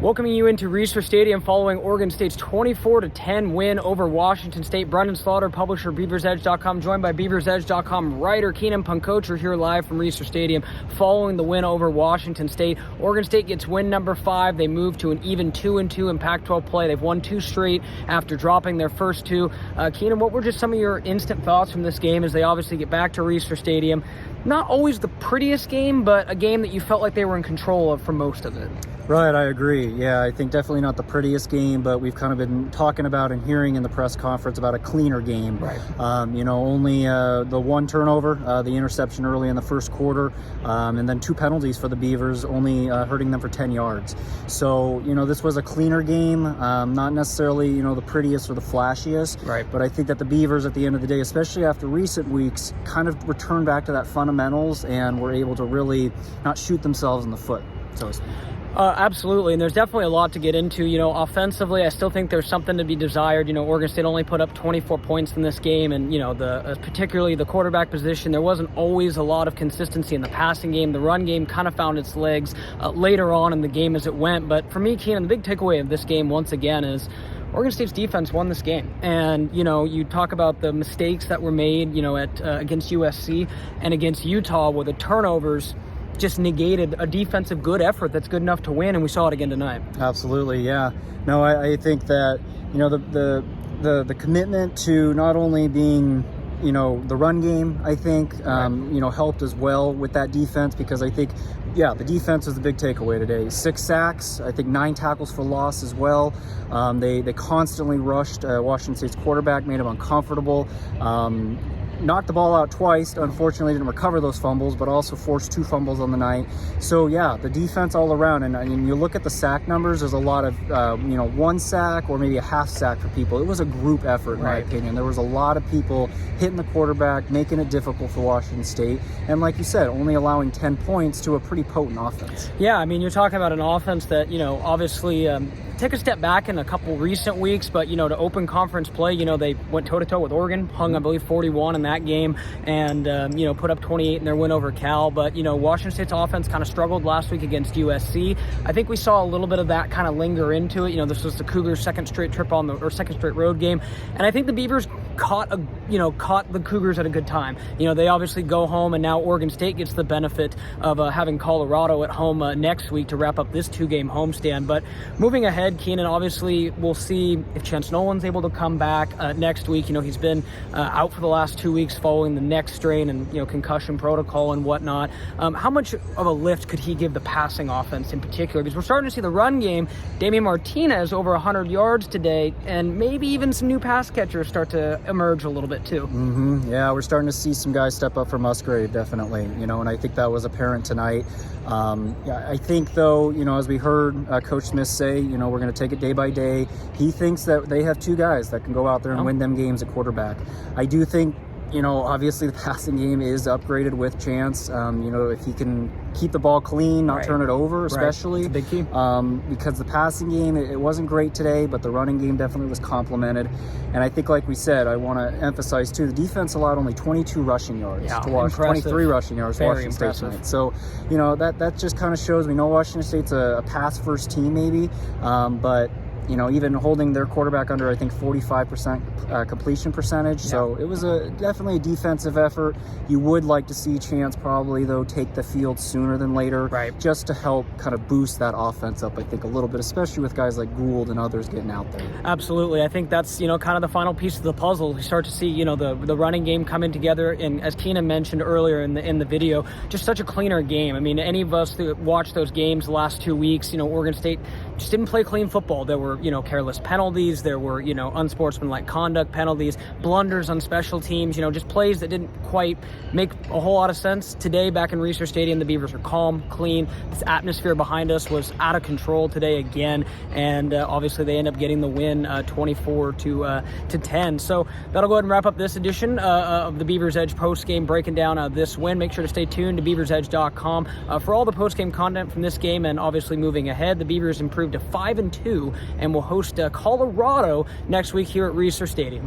Welcoming you into Research Stadium following Oregon State's 24-10 win over Washington State. Brenden Slaughter, publisher, BeaversEdge.com, joined by BeaversEdge.com writer Keenan Puncocher here live from Research Stadium following the win over Washington State. Oregon State gets win number 5. They move to an even 2-2 in Pac-12 play. They've won 2 straight after dropping their first 2. Keenan, what were just some of your instant thoughts from this game as they obviously get back to Research Stadium? Not always the prettiest game, but a game that you felt like they were in control of for most of it. Right, I agree. Yeah, I think definitely not the prettiest game, but we've kind of been talking about and hearing in the press conference about a cleaner game. Right. Only the 1 turnover, the interception early in the first quarter, and then 2 penalties for the Beavers, only hurting them for 10 yards. So, this was a cleaner game, not necessarily, the prettiest or the flashiest. Right. But I think that the Beavers at the end of the day, especially after recent weeks, kind of returned back to that fundamentals and were able to really not shoot themselves in the foot, so to speak. Absolutely, and there's definitely a lot to get into. Offensively, I still think there's something to be desired. Oregon State only put up 24 points in this game, and particularly the quarterback position, there wasn't always a lot of consistency in the passing game. The run game kind of found its legs later on in the game as it went. But for me, Keenan, the big takeaway of this game once again is Oregon State's defense won this game. And, you talk about the mistakes that were made, against USC and against Utah with the turnovers just negated a defensive good effort that's good enough to win, and we saw it again tonight. Absolutely, yeah. No, I think that, the commitment to not only being, the run game, I think, helped as well with that defense, because I think, the defense was the big takeaway today. 6 sacks, I think 9 tackles for loss as well. They constantly rushed Washington State's quarterback, made him uncomfortable. Knocked the ball out twice. Unfortunately, didn't recover those fumbles, but also forced 2 fumbles on the night. So, the defense all around. And you look at the sack numbers, there's a lot of, 1 sack or maybe a half sack for people. It was a group effort, in my opinion. There was a lot of people hitting the quarterback, making it difficult for Washington State. And like you said, only allowing 10 points to a pretty potent offense. Yeah, you're talking about an offense that, obviously take a step back in a couple recent weeks, but, to open conference play, they went toe-to-toe with Oregon, hung, I believe, 41 in that game, and, put up 28 in their win over Cal. But, Washington State's offense kind of struggled last week against USC. I think we saw a little bit of that kind of linger into it. This was the Cougars' second straight road game. And I think the Beavers caught the Cougars at a good time. They obviously go home, and now Oregon State gets the benefit of having Colorado at home next week to wrap up this 2-game homestand. But moving ahead, Keenan, obviously we'll see if Chance Nolan's able to come back next week. He's been out for the last 2 weeks following the neck strain and concussion protocol and whatnot. How much of a lift could he give the passing offense in particular? Because we're starting to see the run game. Damian Martinez over 100 yards today, and maybe even some new pass catchers start to emerge a little bit too. Yeah, we're starting to see some guys step up for Musgrave, definitely. And I think that was apparent tonight. I think, though, as we heard Coach Smith say, we're going to take it day by day. He thinks that they have 2 guys that can go out there and win them games at quarterback. I do think, obviously the passing game is upgraded with Chance. If he can keep the ball clean, not turn it over, especially. It's a big key. Because the passing game, it wasn't great today, but the running game definitely was complemented. And I think, like we said, I want to emphasize, too, the defense allowed only 22 rushing yards to Washington, 23 rushing yards to Washington State tonight. So, that just kind of shows we know Washington State's a pass-first team, maybe, but even holding their quarterback under, I think, 45% completion percentage. Yeah. So it was definitely a defensive effort. You would like to see Chance probably, though, take the field sooner than later, just to help kind of boost that offense up, I think, a little bit, especially with guys like Gould and others getting out there. Absolutely. I think that's, kind of the final piece of the puzzle. We start to see, the running game coming together. And as Keenan mentioned earlier in the video, just such a cleaner game. Any of us that watched those games the last 2 weeks, Oregon State just didn't play clean football. There were, careless penalties. There were, unsportsmanlike conduct penalties, blunders on special teams, just plays that didn't quite make a whole lot of sense. Today, back in Research Stadium, the Beavers are calm, clean. This atmosphere behind us was out of control today again. And obviously they end up getting the win 24-10. So that'll go ahead and wrap up this edition of the Beavers Edge post-game, breaking down this win. Make sure to stay tuned to BeaversEdge.com for all the post-game content from this game, and obviously moving ahead, the Beavers improved to 5-2 and will host Colorado next week here at Research Stadium.